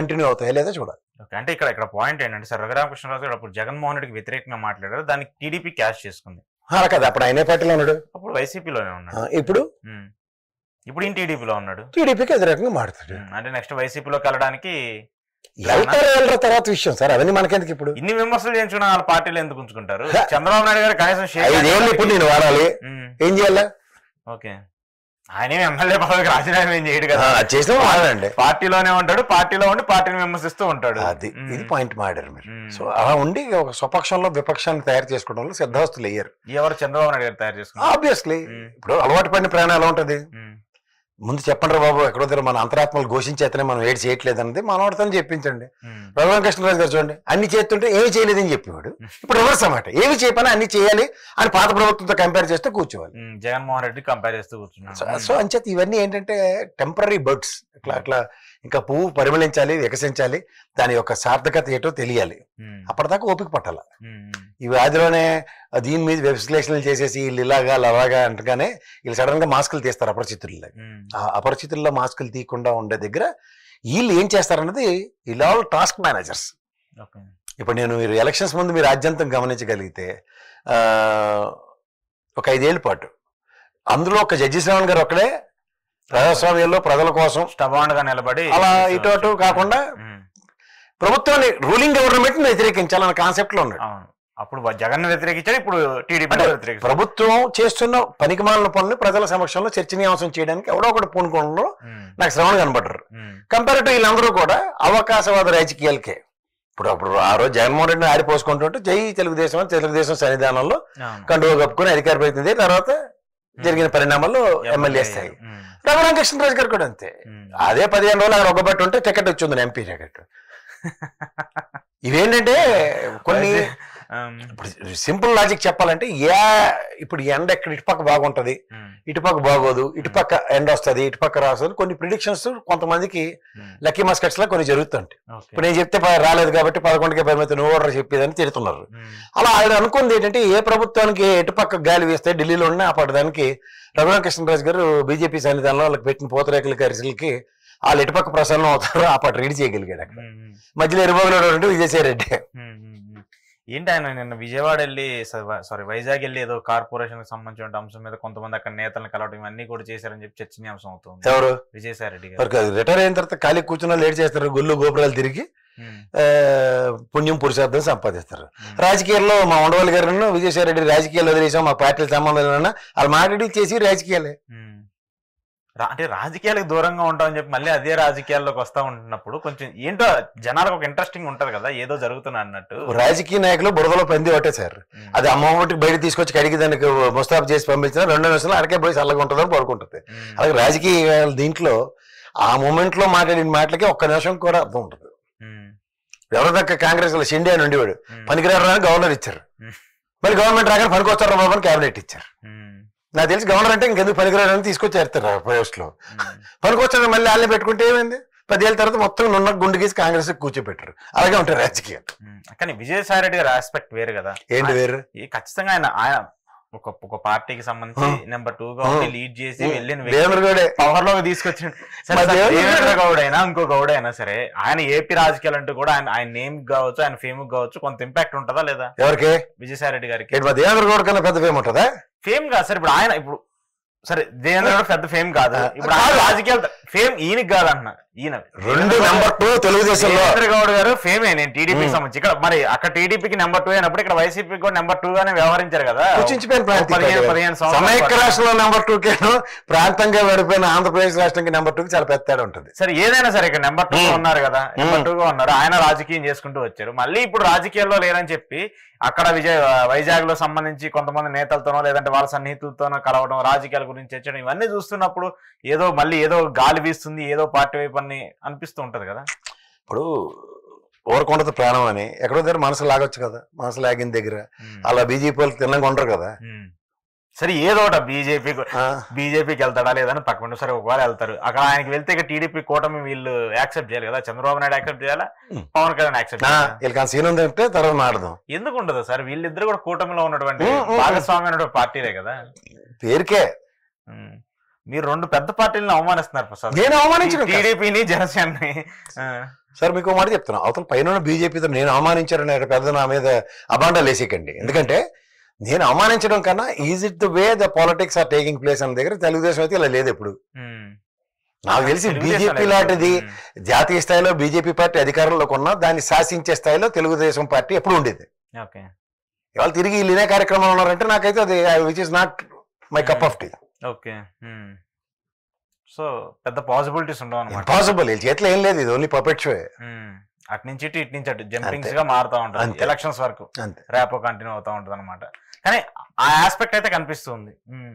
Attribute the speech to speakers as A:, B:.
A: Continue అవుతాయి లేదా చూడాలి.
B: అంటే ఇక్కడ పాయింట్ ఏంటంటే సార్, రఘురామకృష్ణరాజు గారు అప్పుడు జగన్మోహన్ రెడ్డికి వ్యతిరేకంగా మాట్లాడారు, దానికి టీడీపీ క్యాష్ చేసుకుంది.
A: అలా కదా, అప్పుడు ఆయనే పార్టీలో ఉన్నాడు,
B: అప్పుడు వైసీపీలోనే ఉన్నాడు,
A: ఇప్పుడు
B: ఈయన టీడీపీలో ఉన్నాడు,
A: టీడీపీకి వ్యతిరేకంగా మాట్లాడు.
B: అంటే నెక్స్ట్ వైసీపీలోకి వెళ్ళడానికి
A: వెళ్తారో తర్వాత విషయం సార్, అవన్నీ మనకెందుకు. ఇప్పుడు
B: ఇన్ని విమర్శలు చేయించుకున్న వాళ్ళ పార్టీలు ఎందుకు ఉంచుకుంటారు? చంద్రబాబు నాయుడు గారు కనీసం
A: ఇప్పుడు నేను వాడాలి, ఏం చేయాలా?
B: ఓకే, ఆయన ఎమ్మెల్యే పదవికి రాజీనామా ఏం చేయడు కదా,
A: చేసిన వాడండి,
B: పార్టీలోనే ఉంటాడు, పార్టీలో ఉండి పార్టీని విమర్శిస్తూ ఉంటాడు.
A: అది ఇది పాయింట్ మాడారు మీరు. సో అలా ఉండి ఒక స్వపక్షంలో విపక్షాన్ని తయారు చేసుకోవడంలో సిద్ధాస్తులు అయ్యారు.
B: ఎవరు? చంద్రబాబు నాయుడు గారు తయారు చేసుకున్నారు.
A: ఆబ్వియస్లీ ఇప్పుడు అలవాటు పడిన ప్రాణం ఎలా ఉంటది, ముందు చెప్పండి బాబు, ఎక్కడో దగ్గర మన అంతరాత్మలు ఘోషించేతనే మనం ఏడు చేయట్లేదు అన్నది మనవాడితో చెప్పించండి. రఘురామకృష్ణరాజు గారు చూడండి, అన్ని చేస్తుంటే ఏమి చేయలేదని చెప్పేవాడు, ఇప్పుడు రివర్స్ అన్నమాట, ఏమి చేయపని అన్ని చేయాలి అని పాత ప్రభుత్వంతో కంపేర్ చేస్తే కూర్చోవాలి,
B: జగన్మోహన్ రెడ్డి కంపేర్ చేస్తూ కూర్చున్నాడు.
A: సో అంచేత ఇవన్నీ ఏంటంటే టెంపరీ బర్డ్స్, అట్లా ఇంకా పువ్వు పరిమళించాలి, వికసించాలి, దాని యొక్క సార్థకత ఏటో తెలియాలి, అప్పటిదాకా ఓపిక పట్టాల. ఈ వ్యాధిలోనే దీని మీద విశ్లేషణలు చేసేసి వీళ్ళు ఇలాగా అలాగా అంటగానే వీళ్ళు సడన్ గా మాస్కులు తీస్తారు అపరిచితుల్లో. ఆ అపరిచితుల్లో మాస్కులు తీయకుండా ఉండే దగ్గర వీళ్ళు ఏం చేస్తారన్నది వీళ్ళు ఆల్ టాస్క్ మేనేజర్స్. ఇప్పుడు మీరు ఎలక్షన్స్ ముందు మీరు రాజ్యాంతం గమనించగలిగితే ఒక 5 ఏళ్ల పాటు అందులో ఒక జడ్జి శ్రావణ్ గారు ఒకడే ప్రజాస్వామ్యంలో ప్రజల కోసం
B: స్టబాండ్గా నిలబడి
A: అలా ఇటు అటు కాకుండా ప్రభుత్వాన్ని, రూలింగ్ గవర్నమెంట్ ని వ్యతిరేకించాలన్న కాన్సెప్ట్ లో ఉన్నాడు.
B: అప్పుడు జగన్ వ్యతిరేకించాడు, ఇప్పుడు టీడీపీ వ్యతిరేకించాడు.
A: ప్రభుత్వం చేస్తున్న పనికిమాలిన పనులు ప్రజల సమక్షంలో చర్చనీయాంశం చేయడానికి ఎవడో ఒకటి పూనుకోవడంలో నాకు శ్రవణ కనబడ్డారు. కంపారిటివ్ వీళ్ళందరూ కూడా అవకాశవాద రాజకీయాలకే. అప్పుడు ఆ రోజు జగన్మోహన్ రెడ్డిని ఆడిపోసుకుంటుంటే జై తెలుగుదేశం సన్నిధానంలో కండువ కప్పుకొని అధికార ప్రతినిధి, తర్వాత జరిగిన పరిణామాల్లో ఎమ్మెల్యే స్థాయి. రఘురామకృష్ణరాజు గారు కూడా అంతే, అదే 15 రోజులు అక్కడ ఒక్కబట్టి ఉంటే టికెట్ వచ్చింది, ఎంపీ టికెట్. ఇవేంటంటే కొన్ని సింపుల్ లాజిక్ చెప్పాలంటే, ఇప్పుడు ఎండ ఎక్కడ ఇటుపక్క బాగుంటది, ఇటుపక్క బాగోదు, ఇటుపక్క ఎండ వస్తుంది, ఇటుపక్క రాస్తుంది, కొన్ని ప్రిడిక్షన్స్ కొంతమందికి లక్కీ మస్కట్స్ లా కొన్ని జరుగుతుంటాయి. ఇప్పుడు నేను చెప్తే రాలేదు కాబట్టి 11కే పరిమితి, నువ్వు ఓడర్ చెప్పేదని తిడుతున్నారు. అలా ఆయన అనుకుంది ఏంటంటే, ఏ ప్రభుత్వానికి ఎటుపక్క గాలి వేస్తే ఢిల్లీలో ఉన్న అప్పటిదానికి రఘురామకృష్ణరాజు గారు బీజేపీ సన్నిధానంలో వాళ్ళకి పెట్టిన పూతరేకులకి అరిసెలకి వాళ్ళు ఎటుపక్క ప్రసన్నం అవుతారో ఆ పాటు రీడ్ చేయగలిగాడు. అక్కడ మధ్యలో ఎరుబాబులో విజయసాయి రెడ్డి.
B: ఏంటి ఆయన నిన్న విజయవాడ వెళ్ళి, వైజాగ్ వెళ్ళి ఏదో కార్పొరేషన్ కి సంబంధించిన అంశం మీద కొంతమంది అక్కడ నేతలను కలవడం ఇవన్నీ కూడా చేశారని చెప్పి చర్చనీయాంశం అవుతుంది.
A: ఎవరు?
B: విజయసాయి రెడ్డి గారు.
A: రిటైర్ అయిన తర్వాత ఖాళీ కూర్చున్న లేట్ చేస్తారు, గుళ్ళు గోపురాలు తిరిగి పుణ్యం పురుషార్థం సంపాదిస్తారు. రాజకీయాల్లో మా ఉండవల్లి గారు విజయసాయి రెడ్డి రాజకీయాలు వదిలేసాం, మా పార్టీల సంబంధం లేదన్నా వాళ్ళు మాట్లాడి చేసి రాజకీయాలే.
B: అంటే రాజకీయాలకు దూరంగా ఉంటామని చెప్పి మళ్ళీ అదే రాజకీయాల్లోకి వస్తా ఉంటున్నప్పుడు కొంచెం ఏంటో జనాలకు ఒక ఇంట్రెస్టింగ్ ఉంటది కదా, ఏదో జరుగుతున్నా అన్నట్టు.
A: రాజకీయ నాయకులు బురదలో పంది ఒకటే సార్, అది అమ్మఒడికి బయట తీసుకొచ్చి కడిగి దానికి ముస్తాబు చేసి పంపించిన 2 నిమిషాలు అరకే పోయి చల్లగా ఉంటుందని పడుకుంటుంది. అలాగే రాజకీయ దీంట్లో ఆ మూమెంట్ లో మాట్లాడిన మాటలకి 1 నిమిషం కూడా అర్థం ఉంటుంది. ఎవరిదాకా కాంగ్రెస్ లో షిండే అని ఉండేవాడు, పనికిరారు గవర్నర్ ఇచ్చారు, మళ్ళీ గవర్నమెంట్ రాగానే పనికొస్తారు బాబు అని క్యాబినెట్ ఇచ్చారు. నాకు తెలిసి గవర్నర్ అంటే ఇంకెందుకు పనికిరాడని తీసుకొచ్చేస్తారు పోస్ట్ లో. పనికొచ్చారు మళ్ళీ వాళ్ళని పెట్టుకుంటే ఏమైంది, 10 ఏళ్ళ తర్వాత మొత్తం నున్న గుండు గీసి కాంగ్రెస్ కూర్చోబెట్టారు. అలాగే ఉంటారు రాజకీయాలు.
B: కానీ విజయసాయి రెడ్డి గారి ఆస్పెక్ట్ వేరు కదా.
A: ఏంటి వేరు?
B: ఖచ్చితంగా ఆయన ఒక పార్టీకి సంబంధించి నెంబర్ 2 గా లీడ్ చేసి వెళ్ళిన పవర్ లోకి తీసుకొచ్చిన దేవేంద్ర గౌడ్ అయినా ఇంకో గౌడ్ అయినా సరే, ఆయన ఏపీ రాజకీయాలు అంటూ కూడా ఆయన నేమ్ కావచ్చు, ఆయన ఫేమ్ కావచ్చు, కొంత ఇంపాక్ట్ ఉంటుందా లేదా?
A: ఎవరికి?
B: విజయసాయి రెడ్డి గారికి.
A: దేవేంద్ర గౌడ్ కన్నా పెద్ద ఫేమ్ ఉంటుందా?
B: ఫేమ్ కాదు సార్, ఇప్పుడు ఆయన ఇప్పుడు సరే దేవేంద్ర గౌడ్ పెద్ద ఫేమ్ కాదు, ఇప్పుడు ఆయన రాజకీయాలు ఫేమ్ ఈయనకి కాదన్న, ఈయన
A: 2 నెంబర్ 2 తెలుగుదేశంలో
B: దేవేంద్ర గౌడ్ గారు ఫేమే. నేను టీడీపీకి సంబంధించి ఇక్కడ మరి అక్కడ టీడీపీకి నెంబర్ 2 అయినప్పుడు ఇక్కడ వైసీపీకి కూడా నెంబర్ 2 గానే వ్యవహరించారు కదా.
A: 15 సమైక్య రాష్ట్రంలో నెంబర్ 2 కేను ప్రాంతంగా విడిపోయిన ఆంధ్రప్రదేశ్ రాష్ట్రానికి నెంబర్ 2 కి చాలా పెద్ద తేడా ఉంటుంది.
B: సరే ఏదైనా సరే ఇక్కడ నెంబర్ 2 ఉన్నారు కదా, నెంబర్ 2 గా ఉన్నారు, ఆయన రాజకీయం చేసుకుంటూ వచ్చారు. మళ్ళీ ఇప్పుడు రాజకీయాల్లో లేరని చెప్పి అక్కడ వైజాగ్ లో సంబంధించి కొంతమంది నేతలతోనో లేదంటే వాళ్ళ సన్నిహితులతోనో కలవడం, రాజకీయాల గురించి చర్చడం, ఇవన్నీ చూస్తున్నప్పుడు ఏదో మళ్ళీ ఏదో గాలి వీస్తుంది, ఏదో పార్టీ వైపు అని అనిపిస్తూ ఉంటది కదా.
A: ఇప్పుడు ఓరకొండతో ప్రాణం అని ఎక్కడో దగ్గర మనసు లాగొచ్చు కదా, మనసు లాగిన దగ్గర అలా బీజేపీ వాళ్ళకి తిన్నగా ఉండరు కదా.
B: సరే ఏదోట బీజేపీకి వెళ్తాడా లేదని పక్కన, సరే ఒకవేళ వెళ్తారు, అక్కడ ఆయనకి వెళ్తే ఇక టీడీపీ కూటమి వీళ్ళు యాక్సెప్ట్ చేయాలి కదా, చంద్రబాబు నాయుడు యాక్సెప్ట్ చేయాలా, పవన్ కళ్యాణ్ యాక్సెప్ట్ చేయాలి.
A: సీన్ ఉందంటే తర్వాత మాడదాం.
B: ఎందుకు ఉండదు సార్, వీళ్ళిద్దరు కూడా కూటమిలో ఉన్నటువంటి భాగస్వామ్య పార్టీలే కదా.
A: పేరుకే
B: మీరు 2 పెద్ద పార్టీలను అవమానిస్తున్నారు ప్రసాద్.
A: నేను అవమానించను,
B: టీడీపీని జనసేనని.
A: సార్ మీకు మాట చెప్తున్నా, అవతల పైన బీజేపీతో నేను అవమానించారని పెద్ద నా మీద అబాండాలు వేసేకండి. ఎందుకంటే నేను అవమానించడం కన్నా is it the way the politics are taking place అన్న దగ్గర తెలుగుదేశం అయితే ఇలా లేదు. ఎప్పుడు నాకు తెలిసి బీజేపీ లాంటిది జాతీయ స్థాయిలో బీజేపీ పార్టీ అధికారంలోకి ఉన్నా దాన్ని శాసించే స్థాయిలో తెలుగుదేశం పార్టీ ఎప్పుడు ఉండేది. ఇవాళ తిరిగి వీళ్ళు ఇదే కార్యక్రమాలు ఉన్నారంటే నాకైతే అది which is not my cup of tea.
B: Okay, so పెద్ద పాసిబిలిటీస్ ఉండవు అన్నమాట.
A: పాసిబుల్ వీళ్ళ చేతిలో ఏం లేదు, ఇది ఓన్లీ పపెట్ షో.
B: అటు నుంచి ఇటు నుంచి అటు జంపింగ్స్ గా మారుతా ఉంటుంది ఎలక్షన్స్ వరకు, రేపో కంటిన్యూ అవుతా ఉంటుంది అనమాట. కానీ ఆ ఆస్పెక్ట్ అయితే కనిపిస్తుంది.